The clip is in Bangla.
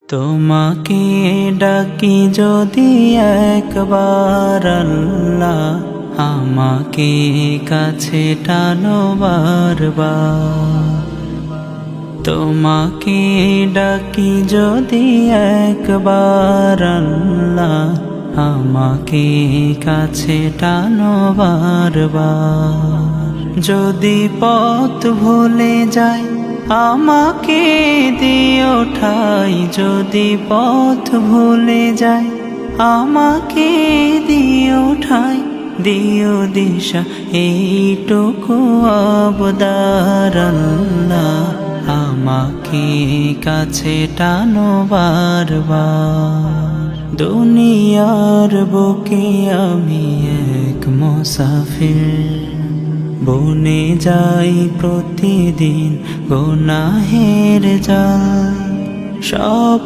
তোমাকে ডাকি যদি একবার আল্লাহ, আমাকে কাছে টানো বারবার। তোমাকে ডাকি যদি একবার আল্লাহ, আমাকে কাছে টানো বারবার। যদি পথ ভুলে যাই আমাকে দিও ঠাই, যদি পথ ভুলে যাই আমাকে দিও ঠাই। দিও দিশা এইটুকু আবদার আল্লাহ, আমাকে কাছে টানো বারবার। দুনিয়ার বুকে আমি এক মুসাফির, বনে যাই প্রতিদিন গুনাহের জাল। সব